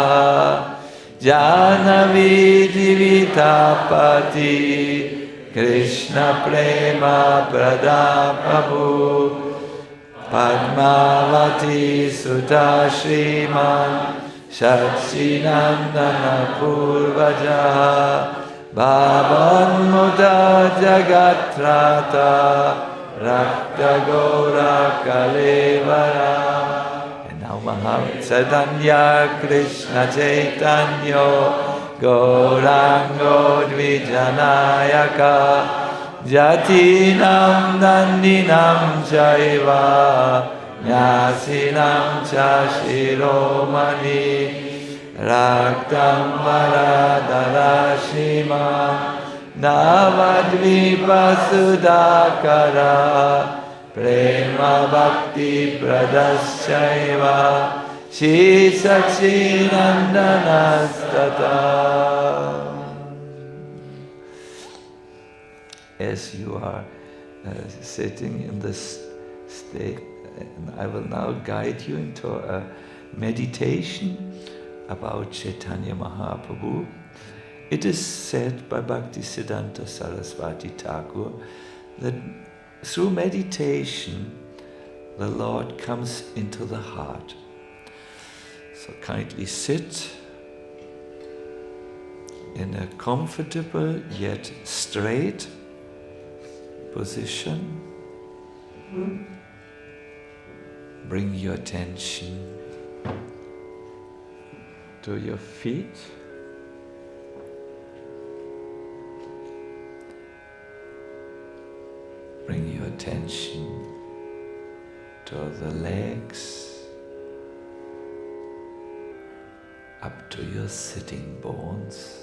Janavi jivitapati Krishna prema prada Prabhu Padmavati Sutta Shriman Sacinandana Purvaja Bhavan Muda Jagatrata Rakta Gaura Kalevara. And now Mahachaitanya Krishna Chaitanya Gaurango Dvijanayaka Jatinam Dandinam Chaiva Nyasinam Cha Shiromani Raktam Maradara Shima Navadvipa Sudakara Prema Bhakti Pradasyaiva Shri Sacinandana Stata. As you are sitting in this state, I will now guide you into a meditation about Chaitanya Mahaprabhu. It is said by Bhaktivedanta Saraswati Thakur that through meditation the Lord comes into the heart. So kindly sit in a comfortable yet straight position. Bring your attention to your feet. Bring your attention to the legs, up to your sitting bones,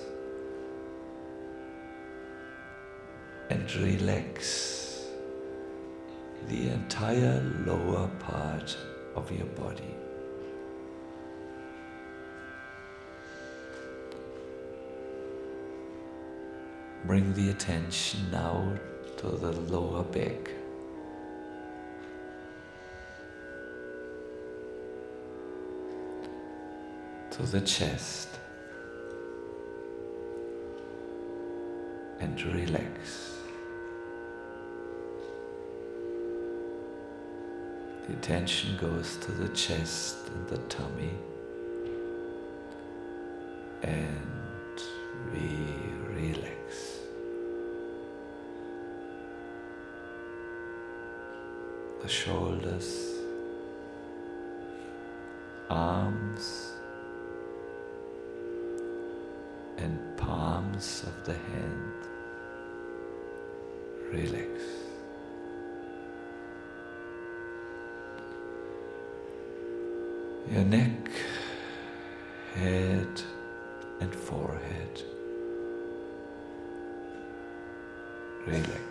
and relax the entire lower part of your body. Bring the attention now to the lower back. To the chest. And relax. The attention goes to the chest and the tummy. And we relax. The shoulders, arms, and palms of the hand. Relax. Your neck, head, and forehead. Relax.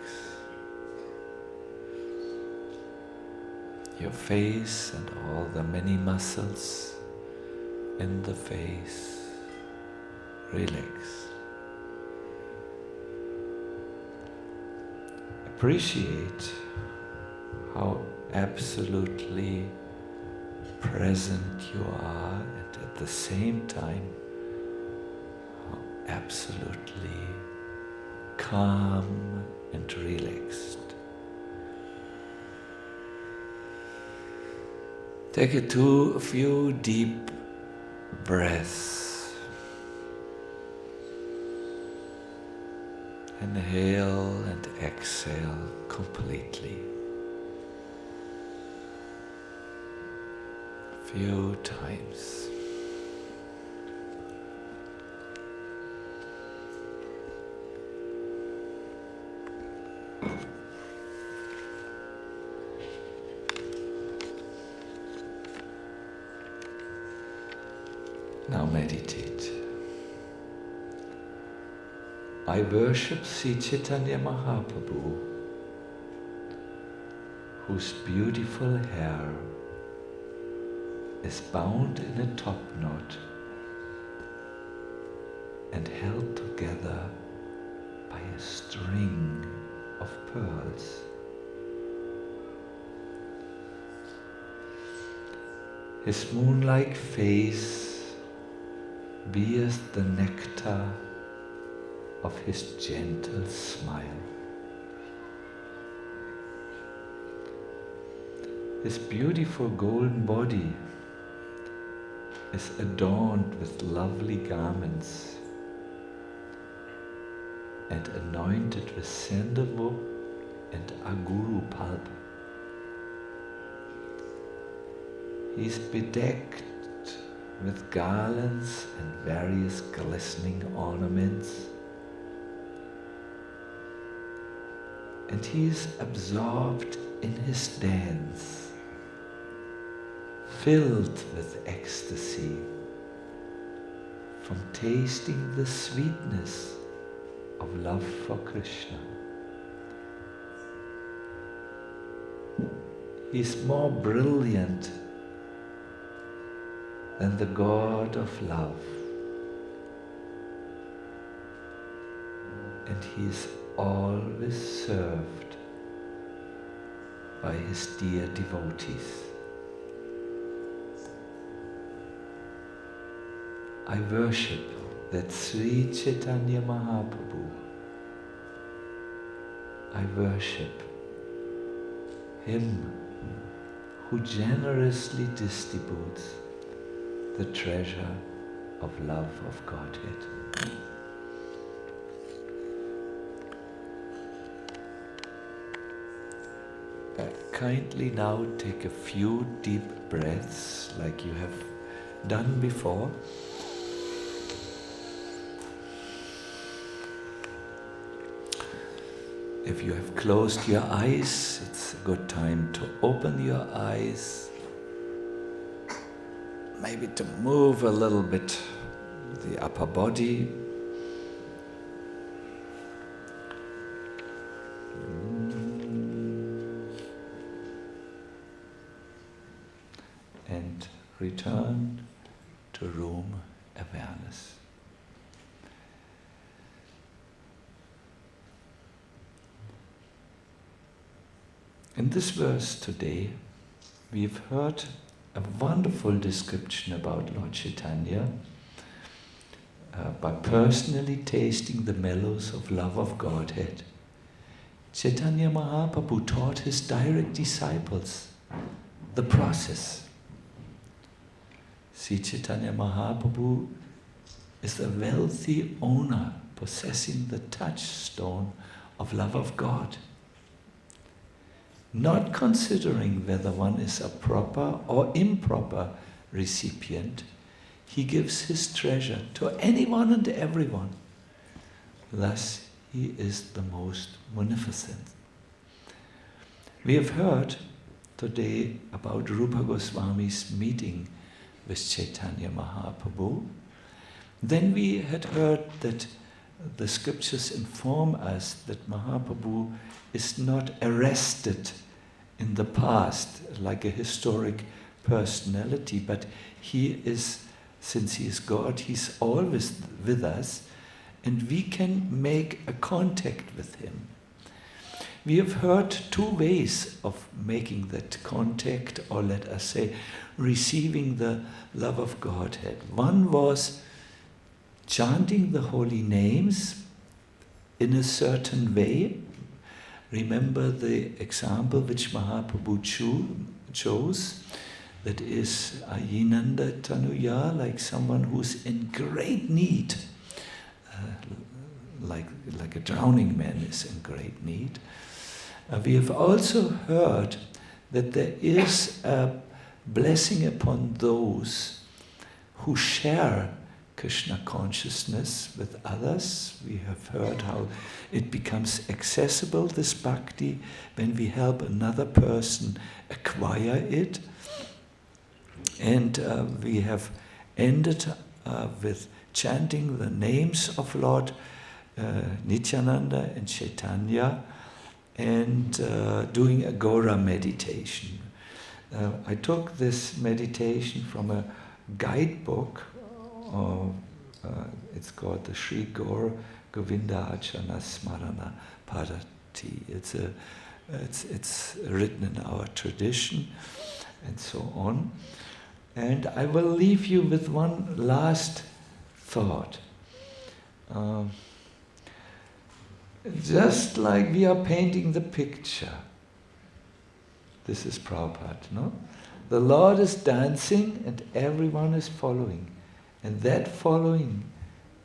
Your face and all the many muscles in the face. Relax. Appreciate how absolutely present you are, and at the same time how absolutely calm and relaxed. Take a few deep breaths. Inhale and exhale completely. Few times. Now meditate. I worship Sri Chaitanya Mahaprabhu, whose beautiful hair is bound in a top knot and held together by a string of pearls. His moon-like face bears the nectar of his gentle smile. His beautiful golden body is adorned with lovely garments and anointed with sandalwood and aguru pulp. He is bedecked with garlands and various glistening ornaments, and he is absorbed in his dance, filled with ecstasy from tasting the sweetness of love for Krishna. He is more brilliant than the God of love, and he is always served by his dear devotees. I worship that Sri Chaitanya Mahaprabhu. I worship him who generously distributes the treasure of love of Godhead. Kindly now take a few deep breaths like you have done before. If you have closed your eyes, it's a good time to open your eyes. Maybe to move a little bit the upper body. And return to room awareness. In this verse today, we've heard a wonderful description about Lord Chaitanya by personally tasting the mellows of love of Godhead. Chaitanya Mahaprabhu taught his direct disciples the process. See, Chaitanya Mahaprabhu is a wealthy owner possessing the touchstone of love of God. Not considering whether one is a proper or improper recipient, he gives his treasure to anyone and everyone. Thus, he is the most munificent. We have heard today about Rupa Goswami's meeting with Chaitanya Mahaprabhu. Then we had heard that the scriptures inform us that Mahaprabhu is not arrested in the past like a historic personality, but he is, since he is God, he's always with us, and we can make a contact with him. We have heard two ways of making that contact, or let us say, receiving the love of Godhead. One was chanting the holy names in a certain way. Remember the example which Mahaprabhu chose, that is Ayinanda Tanuya, like someone who's in great need, like a drowning man is in great need. We have also heard that there is a blessing upon those who share Krishna consciousness with others. We have heard how it becomes accessible, this bhakti, when we help another person acquire it. And we have ended with chanting the names of Lord Nityananda and Chaitanya, and doing a Gaura meditation. I took this meditation from a guidebook. It's called the Sri Gaur Govinda Achana Smarana Padati. It's written in our tradition, and so on. And I will leave you with one last thought. Just like we are painting the picture, this is Prabhupada, no? The Lord is dancing and everyone is following. And that following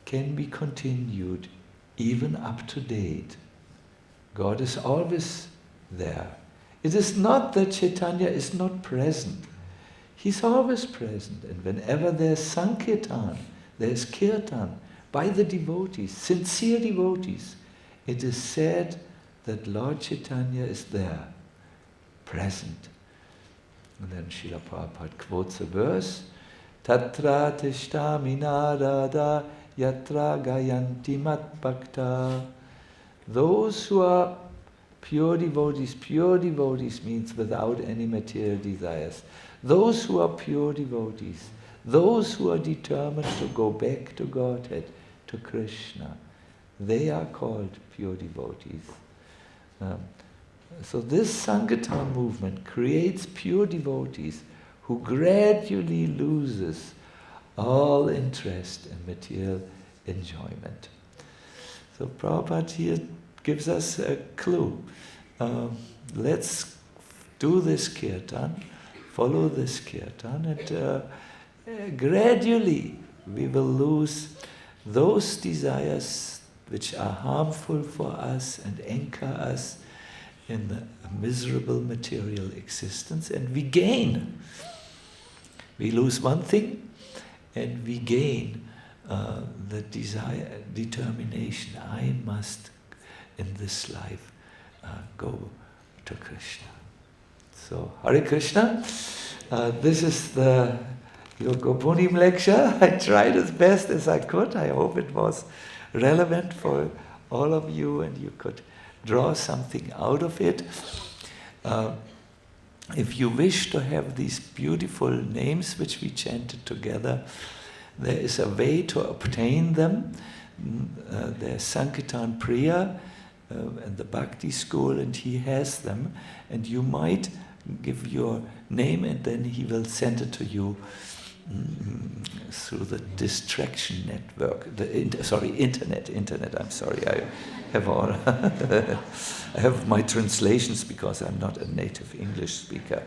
can be continued even up to date. God is always there. It is not that Chaitanya is not present. He's always present. And whenever there's Sankirtan, there's Kirtan by the devotees, sincere devotees, it is said that Lord Chaitanya is there, present. And then Srila Prabhupada quotes a verse, Tatra tishtami narada yatra gayanti mat bhakta. Those who are pure devotees means without any material desires. Those who are pure devotees, those who are determined to go back to Godhead, to Krishna, they are called pure devotees. So this Sankirtan movement creates pure devotees who gradually loses all interest in material enjoyment. So Prabhupada here gives us a clue. Let's do this kirtan. follow this kirtan, and gradually we will lose those desires which are harmful for us and anchor us in a miserable material existence, and we gain. We lose one thing and we gain the desire, determination. I must in this life go to Krishna. So, Hare Krishna. This is the Yoga Punim lecture. I tried as best as I could. I hope it was relevant for all of you and you could draw something out of it. If you wish to have these beautiful names which we chanted together, there is a way to obtain them. There's Sankirtan Priya and the Bhakti school, and he has them. And you might give your name and then he will send it to you through the distraction network, internet, I'm sorry, I have all I have my translations because I'm not a native English speaker.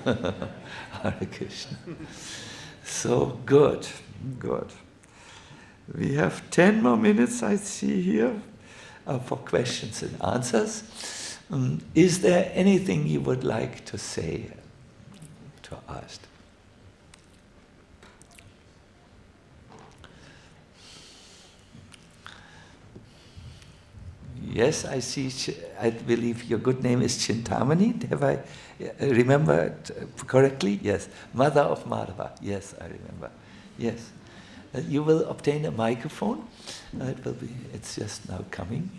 Hare Krishna. So good. We have 10 more minutes, I see here, for questions and answers. Is there anything you would like to say, to ask? Yes, I see. I believe your good name is Chintamani. Have I remembered correctly? Yes. Mother of Madhya. Yes, I remember. Yes. You will obtain a microphone. It's just now coming.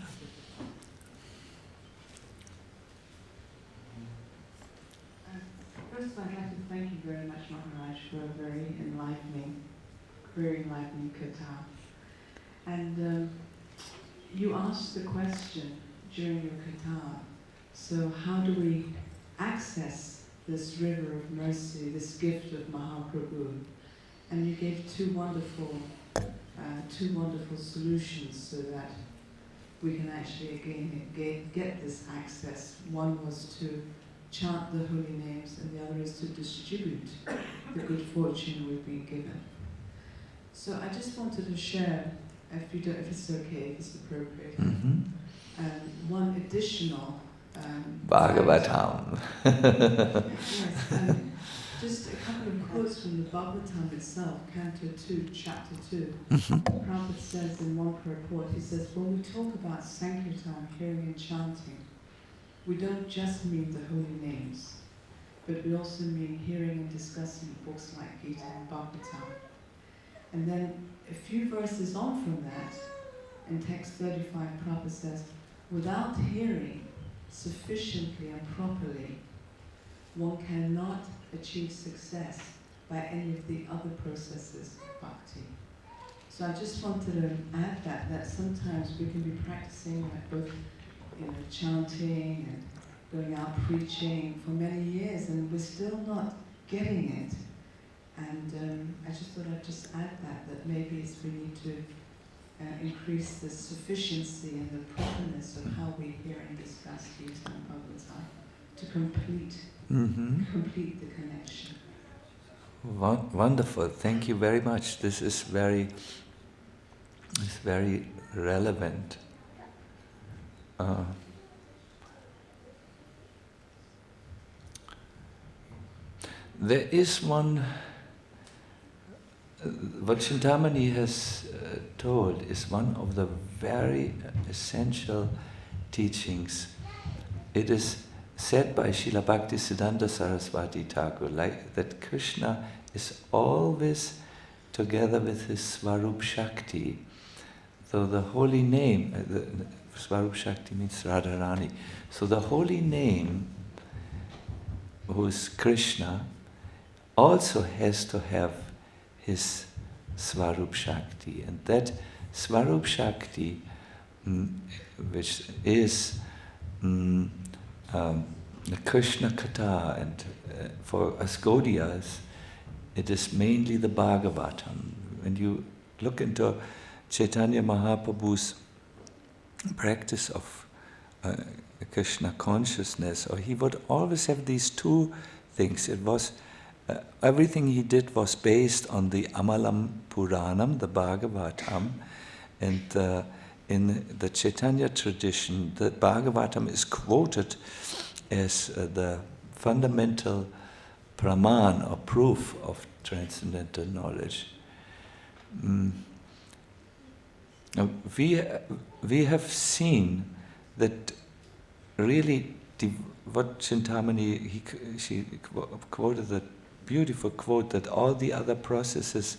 First, I'd like to thank you very much, Maharaj, for a very enlightening katha. And you asked the question during your katha, so how do we access this river of mercy, this gift of Mahaprabhu? And you gave two wonderful solutions so that we can actually again get this access. One was to chant the holy names, and the other is to distribute the good fortune we've been given. So I just wanted to share, if it's okay, if it's appropriate, one additional Bhagavatam. Yes, just a couple of quotes from the Bhagavatam itself, Canto 2, Chapter 2. Prabhupada says in one purport, he says, when we talk about Sankirtan, hearing and chanting, we don't just mean the holy names, but we also mean hearing and discussing books like Gita and Bhagavatam. And then a few verses on from that, in text 35, Prabhupada says, without hearing sufficiently and properly, one cannot achieve success by any of the other processes of bhakti. So I just wanted to add that sometimes we can be practicing like both chanting and going out preaching for many years and we're still not getting it. And I just thought I'd just add that maybe we need to increase the sufficiency and the properness of how we hear and discuss Gita and Bhagavatam to complete the connection. Wonderful. Thank you very much. This is very relevant. There is one, what Chintamani has told is one of the very essential teachings. It is said by Srila Bhaktivedanta Saraswati Thakur that Krishna is always together with his Swarup Shakti. So the holy name, Swarup Shakti means Radharani. So the holy name, who is Krishna, also has to have his Swarup Shakti. And that Swarup Shakti, which is the Krishna Katha, and for us Gaudiyas, it is mainly the Bhagavatam. When you look into Chaitanya Mahaprabhu's practice of Krishna consciousness, or he would always have these two things. It was everything he did was based on the Amalam Puranam, the Bhagavatam, and in the Chaitanya tradition, the Bhagavatam is quoted as the fundamental praman or proof of transcendental knowledge. We have seen that really what Chintamani, she quoted that beautiful quote that all the other processes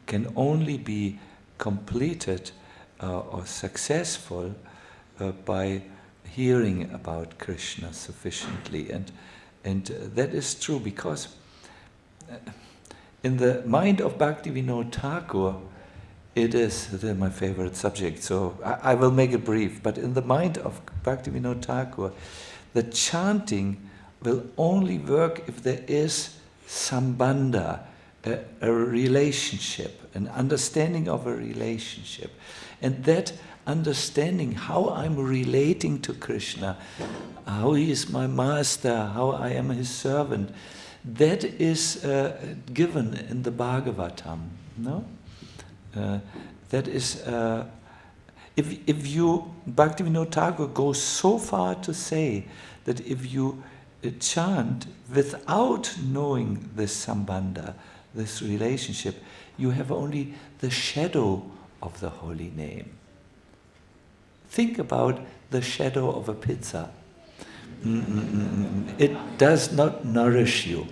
can only be completed or successful by hearing about Krishna sufficiently, and that is true because in the mind of Bhaktivedanta Thakur, it is my favorite subject, so I will make it brief, but in the mind of Bhaktivedanta Thakur, the chanting will only work if there is sambandha, a relationship, an understanding of a relationship. And that understanding how I'm relating to Krishna, how he is my master, how I am his servant, that is given in the Bhagavatam, no? That is, if you, Bhaktivedanta Thakur goes so far to say that if you chant without knowing this sambandha, this relationship, you have only the shadow of the holy name. Think about the shadow of a pizza. It does not nourish you.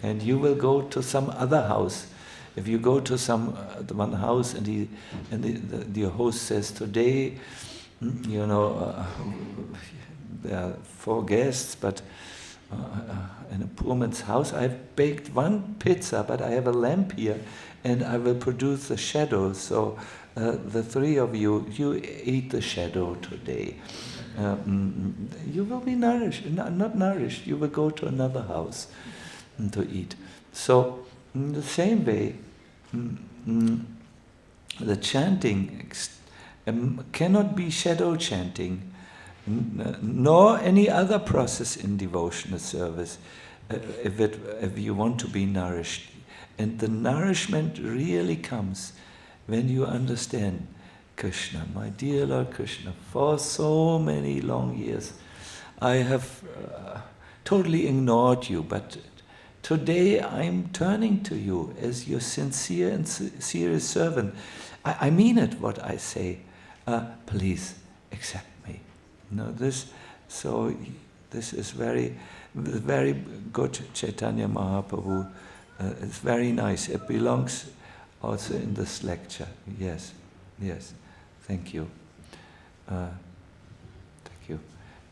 And you will go to some other house. If you go to one house and the host says, today, there are 4 guests, but in a poor man's house, I've baked 1 pizza, but I have a lamp here, and I will produce the shadow. So the 3 of you eat the shadow today. You will be nourished, not nourished. You will go to another house to eat. So in the same way, the chanting cannot be shadow chanting, nor any other process in devotional service, if you want to be nourished. And the nourishment really comes when you understand Krishna, my dear Lord Krishna. For so many long years I have totally ignored you, but today I'm turning to you as your sincere and serious servant. I mean it, what I say. Please accept me. This is very, very good. Chaitanya Mahaprabhu. It's very nice. It belongs also in this lecture. Yes. Thank you. Thank you.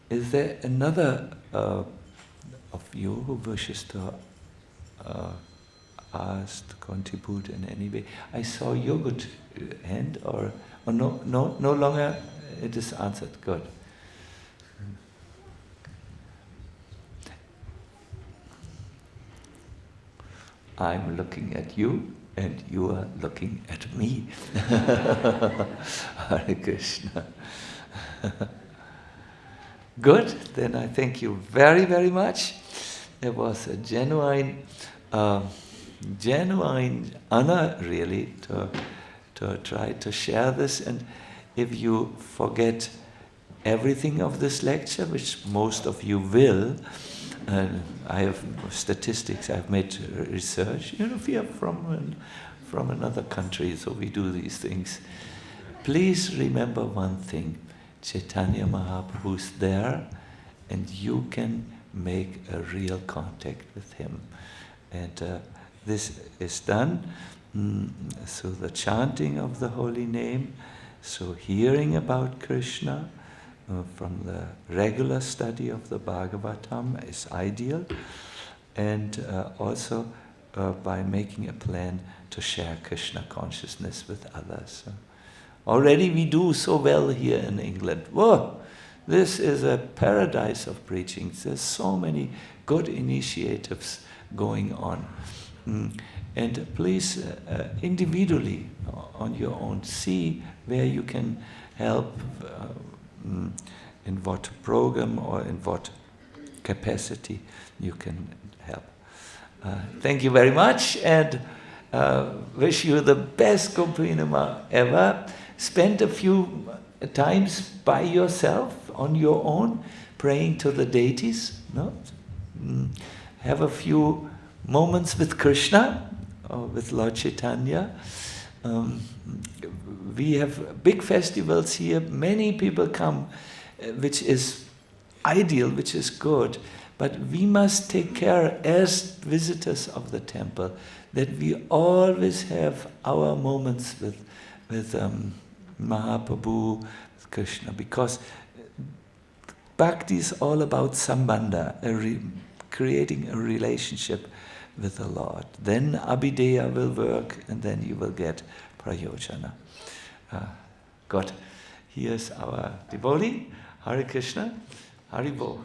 Is there another of you who wishes to ask, to contribute in any way? I saw your good hand, or no longer. It is answered. Good. I'm looking at you, and you are looking at me. Hare Krishna. Good. Then I thank you very, very much. It was a genuine honor, really, to try to share this. And if you forget everything of this lecture, which most of you will, I have statistics, I've made research. We are from another country, so we do these things. Please remember one thing: Chaitanya Mahaprabhu is there, and you can make a real contact with him. And this is done through the chanting of the holy name, so hearing about Krishna, from the regular study of the Bhagavatam is ideal, and also by making a plan to share Krishna consciousness with others. Already we do so well here in England. Whoa! This is a paradise of preaching. There's so many good initiatives going on. And please, individually, on your own, see where you can help, in what program or in what capacity, you can help. Thank you very much, and wish you the best Purinma ever. Spend a few times by yourself, on your own, praying to the deities. No? Have a few moments with Krishna, or with Lord Chaitanya. We have big festivals here. Many people come, which is ideal, which is good. But we must take care as visitors of the temple that we always have our moments with Mahaprabhu, with Krishna, because bhakti is all about sambandha, creating a relationship with the Lord. Then abhideya will work, and then you will get prayojana. Good. Here's our devotee, Hare Krishna, Hari Bol.